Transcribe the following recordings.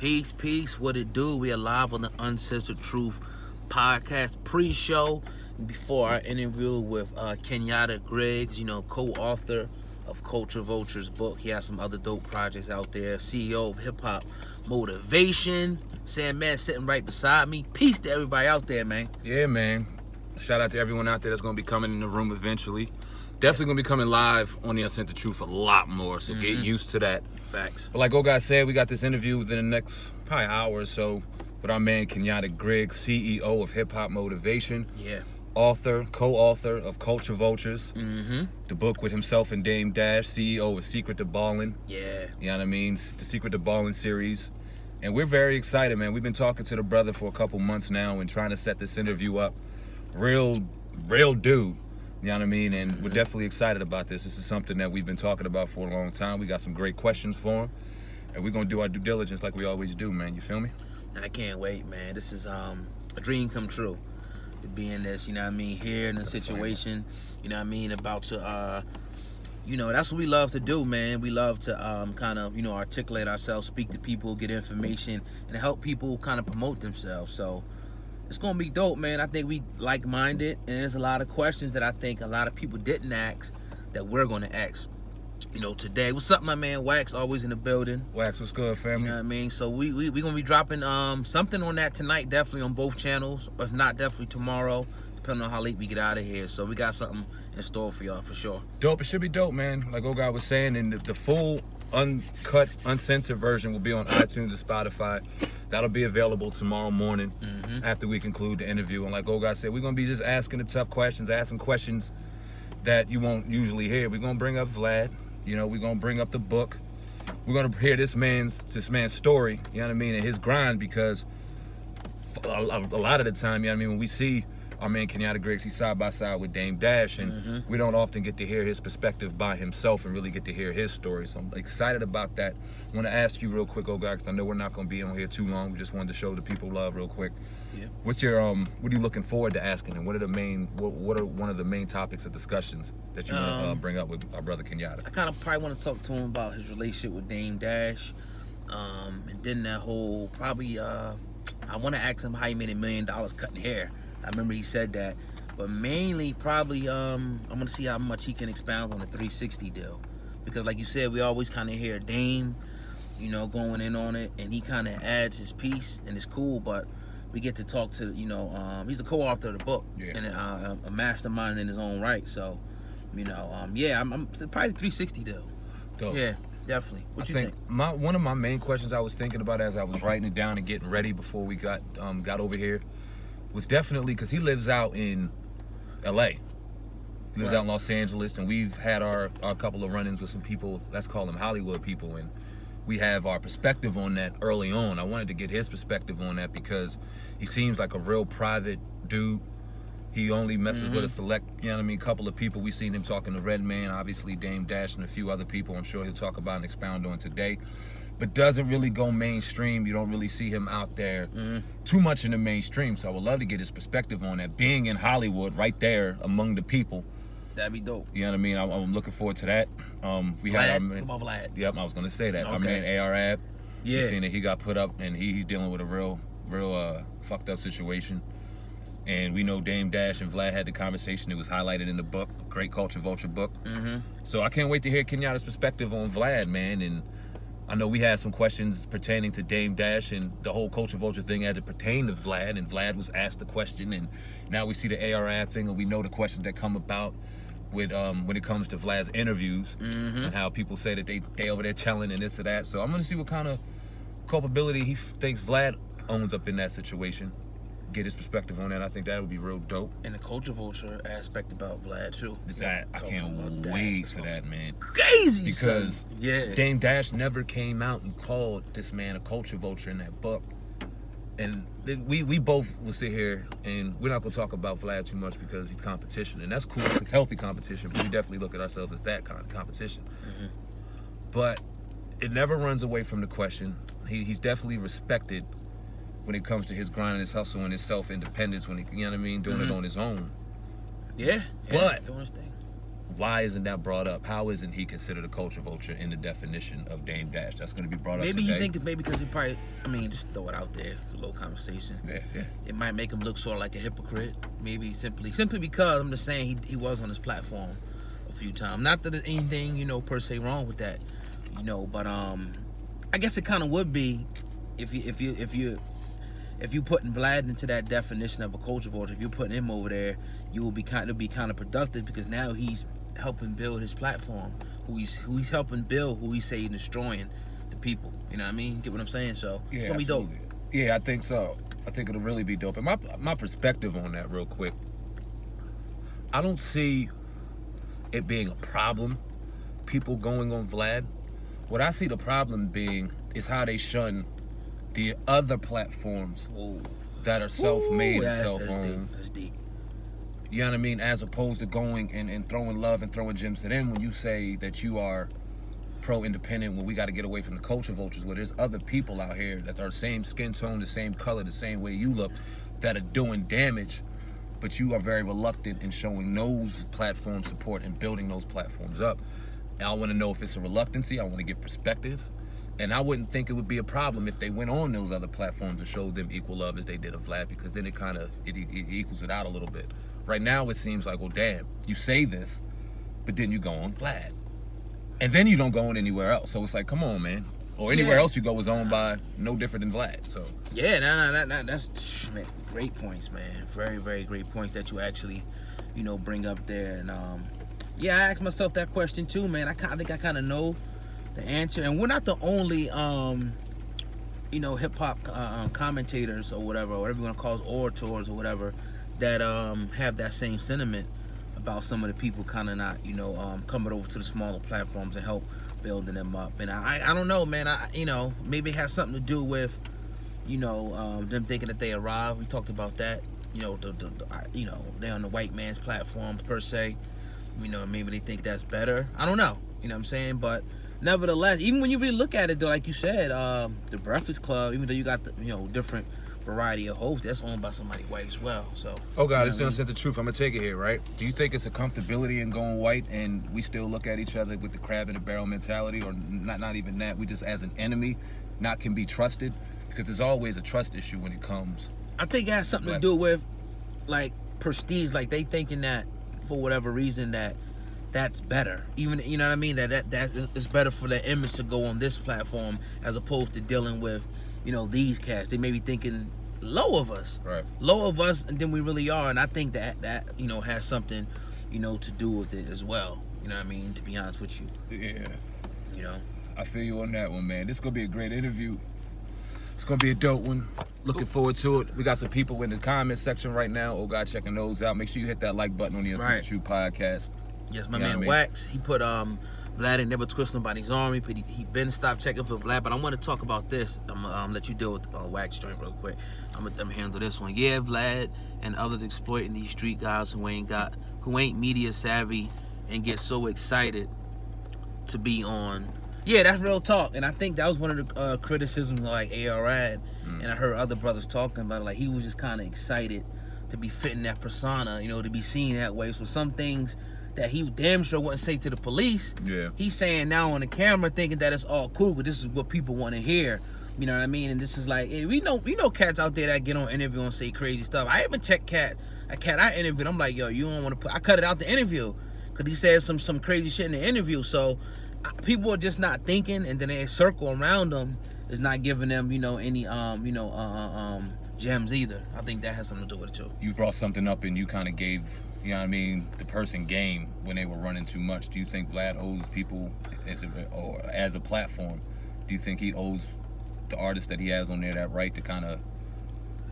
Peace, what it do? We are live on the Uncensored Truth podcast pre-show before our interview with Kenyatta Griggs, co-author of Culture Vulture's book. He has some other dope projects out there. CEO of Hip Hop Motivation. Sandman sitting right beside me. Peace to everybody out there, man. Yeah, man. Shout out to everyone out there that's going to be coming in the room eventually. Definitely going to be coming live on the Uncensored Truth a lot more, so get used to that. Facts. But like Ogai said, we got this interview within the next probably hour or so with our man Kenyatta Griggs, CEO of Hip Hop Motivation. Yeah. Co-author of Culture Vultures. The book with himself and Dame Dash, CEO of Secret to Ballin'. Yeah. You know what I mean? The Secret to Ballin' series. And we're very excited, man. We've been talking to the brother for a couple months now and trying to set this interview up. Real dude. You know what I mean? And we're definitely excited about this. This is something that we've been talking about for a long time. We got some great questions for him. And we're going to do our due diligence like we always do, man. You feel me? I can't wait, man. This is a dream come true. To be in this, here in the situation, about to, that's what we love to do, man. We love to articulate ourselves, speak to people, get information, and help people kind of promote themselves. So it's gonna be dope, man. I think we like-minded, and there's a lot of questions that I think a lot of people didn't ask that we're gonna ask. Today. What's up, my man Wax? Always in the building. Wax, what's good, family? You know what I mean? So we gonna be dropping something on that tonight, definitely on both channels. Or if not, definitely tomorrow, depending on how late we get out of here. So we got something in store for y'all for sure. Dope. It should be dope, man. Like Ogai was saying, and the full uncut, uncensored version will be on iTunes and Spotify. That'll be available tomorrow morning after we conclude the interview. And like Ogai said, we're gonna be just asking the tough questions, asking questions that you won't usually hear. We're gonna bring up Vlad. We're gonna bring up the book. We're gonna hear this man's story, you know what I mean, and his grind, because a lot of the time, you know what I mean, when we see our man Kenyatta Griggs, he's side by side with Dame Dash, and we don't often get to hear his perspective by himself and really get to hear his story. So I'm excited about that. I want to ask you real quick, Ogai, because I know we're not gonna be on here too long. We just wanted to show the people love real quick. Yeah. What are you looking forward to asking, and what are one of the main topics of discussions that you want to bring up with our brother Kenyatta? I kind of probably want to talk to him about his relationship with Dame Dash, and then that whole I want to ask him how he made $1 million cutting hair. I remember he said that, but mainly probably I'm gonna see how much he can expound on the 360 deal, because like you said, we always kind of hear Dame, going in on it, and he kind of adds his piece, and it's cool, but we get to talk to, he's a co-author of the book, and a mastermind in his own right. So, I'm probably 360 deal. Dope. Yeah, definitely. What you think? One of my main questions I was thinking about as I was writing it down and getting ready before we got over here was definitely because he lives out in L.A. He lives out in Los Angeles, and we've had our couple of run-ins with some people, let's call them Hollywood people, and we have our perspective on that early on. I wanted to get his perspective on that because he seems like a real private dude. He only messes with a select, couple of people. We've seen him talking to Redman, obviously Dame Dash, and a few other people I'm sure he'll talk about and expound on today. But doesn't really go mainstream. You don't really see him out there too much in the mainstream. So I would love to get his perspective on that. Being in Hollywood, right there among the people. That'd be dope. You know what I mean? I'm looking forward to that. We had our man, Vlad. Yep, I was gonna say that. Okay. Our man AR-Ab. Yeah. You seen that he got put up, and he's dealing with a real fucked up situation. And we know Dame Dash and Vlad had the conversation. It was highlighted in the book, Great Culture Vulture book. So I can't wait to hear Kenyatta's perspective on Vlad, man. And I know we had some questions pertaining to Dame Dash and the whole Culture Vulture thing as it pertained to Vlad, and Vlad was asked the question, and now we see the AR-Ab thing, and we know the questions that come about with when it comes to Vlad's interviews and how people say that they over there telling and this or that. So I'm gonna see what kind of culpability he thinks Vlad owns up in that situation. Get his perspective on that. I think that would be real dope. And the Culture Vulture aspect about Vlad too. I can't wait for that, man. Crazy, because son. Dame Dash never came out and called this man a Culture Vulture in that book. And we both will sit here, and we're not gonna talk about Vlad too much because he's competition, and that's cool. It's healthy competition, but we definitely look at ourselves as that kind of competition. But it never runs away from the question. He's definitely respected when it comes to his grind and his hustle and his self-independence, when he, doing it on his own. Yeah, but doing his thing. why isn't that brought up? How isn't he considered a culture vulture in the definition of Dame Dash? That's going to be brought up Maybe today. you think it's maybe because he probably, I mean, just throw it out there, a little conversation. Yeah. It might make him look sort of like a hypocrite. Maybe simply because I'm just saying he was on his platform a few times. Not that there's anything, you know, per se wrong with that, you know, but I guess it kind of would be if you putting Vlad into that definition of a culture vulture. If you're putting him over there, you will be kind of productive, because now he's helping build his platform. Who he's helping build, who he's saying destroying the people. You know what I mean? Get what I'm saying? So it's gonna be dope. Yeah, I think so. I think it'll really be dope. And my perspective on that, real quick, I don't see it being a problem, people going on Vlad. What I see the problem being is how they shun the other platforms that are self-made and self-owned. That's deep. You know what I mean? As opposed to going and throwing love and throwing gems to them when you say that you are pro-independent, when we got to get away from the culture vultures, where there's other people out here that are the same skin tone, the same color, the same way you look, that are doing damage, but you are very reluctant in showing those platform support and building those platforms up. And I want to know if it's a reluctancy. I want to get perspective. And I wouldn't think it would be a problem if they went on those other platforms and showed them equal love as they did of Vlad, because then it kind of it equals it out a little bit. Right now it seems like, well, damn, you say this, but then you go on Vlad, and then you don't go on anywhere else. So it's like, come on, man. Or anywhere else you go is owned by no different than Vlad. So yeah, that's man, great points, man. Very, very great points that you actually, you know, bring up there. And yeah, I asked myself that question too, man. I think I kind of know the answer, and we're not the only you know, hip hop commentators or whatever you want to call us, orators or whatever, that have that same sentiment about some of the people kind of not, you know, coming over to the smaller platforms and help building them up. And I don't know, man. You know, maybe it has something to do with, you know, them thinking that they arrived. We talked about that. You know, you know, they're on the white man's platforms per se. You know, maybe they think that's better. I don't know. You know what I'm saying? But nevertheless, even when you really look at it, though, like you said, the Breakfast Club, even though you got the, you know, different variety of hosts, that's owned by somebody white as well. So oh god, it's the truth. I'm gonna take it here, right? Do you think it's a comfortability in going white and we still look at each other with the crab in the barrel mentality, or not even that, we just as an enemy not can be trusted? Because there's always a trust issue when it comes. I think it has something to do with like prestige, like they thinking that for whatever reason that's better, even, you know what I mean, that it's better for their image to go on this platform as opposed to dealing with, you know, these cats. They may be thinking low of us than we really are. And I think that you know, has something, you know, to do with it as well, you know what I mean, to be honest with you. Yeah, you know, I feel you on that one, man. This is gonna be a great interview. It's gonna be a dope one. Looking forward to it. We got some people in the comment section right now. Oh god, checking those out. Make sure you hit that like button on the Uncensored podcast. Yes, my man Wax, he put Vlad ain't never twist nobody's arm. He been stopped checking for Vlad. But I want to talk about this. I'm gonna let you deal with Wax joint real quick. I'm gonna handle this one. Yeah, Vlad and others exploiting these street guys who ain't media savvy and get so excited to be on. Yeah, that's real talk. And I think that was one of the criticisms like AR had. And I heard other brothers talking about it. Like, he was just kind of excited to be fitting that persona, you know, to be seen that way. So some things that he damn sure wouldn't say to the police, he's saying now on the camera, thinking that it's all cool, but this is what people want to hear. You know what I mean? And this is like, we know cats out there that get on interview and say crazy stuff. I even checked a cat I interviewed. I'm like, yo, you don't want to put. I cut it out the interview because he said some crazy shit in the interview. So people are just not thinking, and then they circle around them is not giving them, you know, any gems either. I think that has something to do with it too. You brought something up and you kind of gave, you know what I mean, the person game when they were running too much. Do you think Vlad owes people as a platform? Do you think he owes the artists that he has on there that right to kind of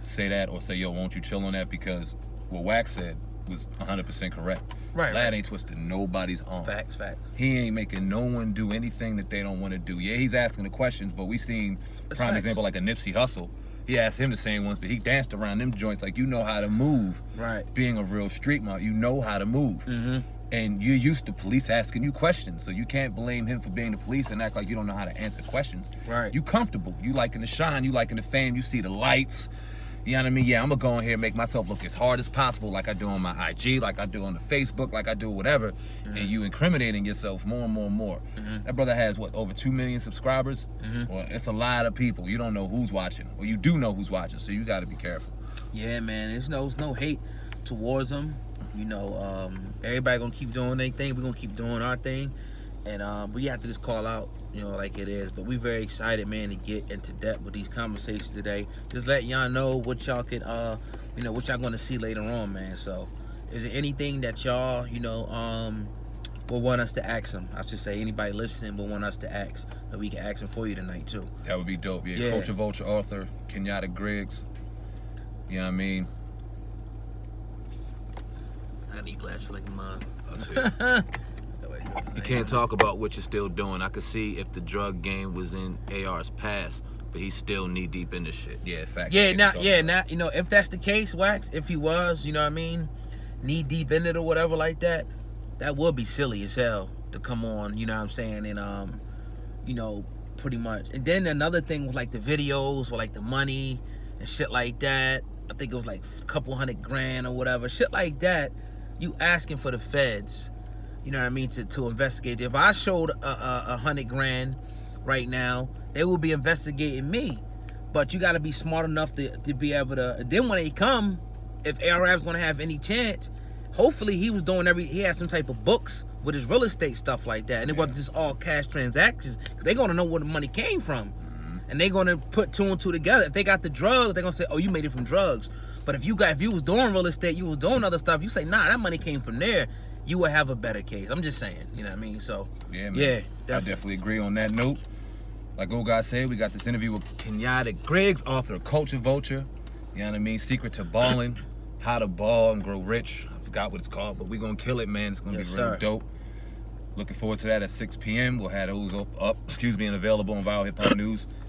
say that, or say, yo, won't you chill on that? Because what Wax said was 100% correct. Vlad ain't twisting nobody's arm. Facts. He ain't making no one do anything that they don't want to do. Yeah, he's asking the questions, but we seen prime example like a Nipsey Hussle. He asked him the same ones, but he danced around them joints like, you know how to move. Being a real street mob, you know how to move. And you're used to police asking you questions, so you can't blame him for being the police and act like you don't know how to answer questions. You comfortable. You liking the shine. You liking the fame. You see the lights. You know what I mean? Yeah, I'm gonna go in here and make myself look as hard as possible, like I do on my IG, like I do on the Facebook, like I do whatever, and you incriminating yourself more and more and more. That brother has, what, over 2 million subscribers? Well, it's a lot of people. You don't know who's watching, or you do know who's watching, so you gotta be careful. Yeah, man, there's no hate towards them. You know, everybody gonna keep doing their thing. We're gonna keep doing our thing. And we have to just call out, you know, like it is. But we very excited, man, to get into depth with these conversations today. Just letting y'all know what y'all can, you know, what y'all gonna see later on, man. So, is there anything that y'all, you know, will want us to ask them? I should say, anybody listening will want us to ask, that we can ask them for you tonight too. That would be dope. Yeah. Culture Vulture author Kenyatta Griggs. You know what I mean? I need glasses like mine. You can't talk about what you're still doing. I could see if the drug game was in AR's past, but he's still knee deep in this shit. Yeah, fact. Yeah, now, you know, if that's the case, Wax, if he was, you know what I mean, knee deep in it or whatever like that, that would be silly as hell to come on, you know what I'm saying, and you know, pretty much. And then another thing was like the videos, or like the money and shit like that. I think it was like a couple $100,000 or whatever, shit like that. You asking for the feds, you know what I mean, to investigate. If I showed a $100,000 right now, they will be investigating me. But you got to be smart enough to be able to. Then when they come, if ARF's gonna have any chance, hopefully he was doing he had some type of books with his real estate stuff like that, and it wasn't just all cash transactions. Because they're gonna know where the money came from, and they're gonna put two and two together. If they got the drugs, they're gonna say, "Oh, you made it from drugs." But if you was doing real estate, you was doing other stuff, you say, "Nah, that money came from there," you would have a better case. I'm just saying, you know what I mean? So yeah, man. Yeah, I definitely agree on that note. Like old guy said, we got this interview with Kenyatta Griggs, author of Culture Vulture. You know what I mean? Secret to Balling, How to Ball and Grow Rich. I forgot what it's called, but we're gonna kill it, man. It's gonna be real dope. Looking forward to that at 6 p.m. We'll have those up and available on Viral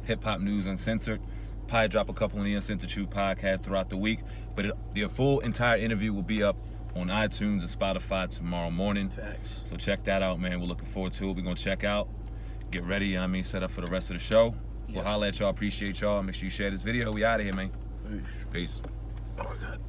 Hip Hop News Uncensored. Probably drop a couple on the Uncensored Truth podcast throughout the week, but the full entire interview will be up on iTunes and Spotify tomorrow morning. Facts. So check that out, man. We're looking forward to it. We're gonna check out, get ready, you know what I mean, set up for the rest of the show. We'll holler at y'all, appreciate y'all. Make sure you share this video. We out of here, man. Peace. Oh my God.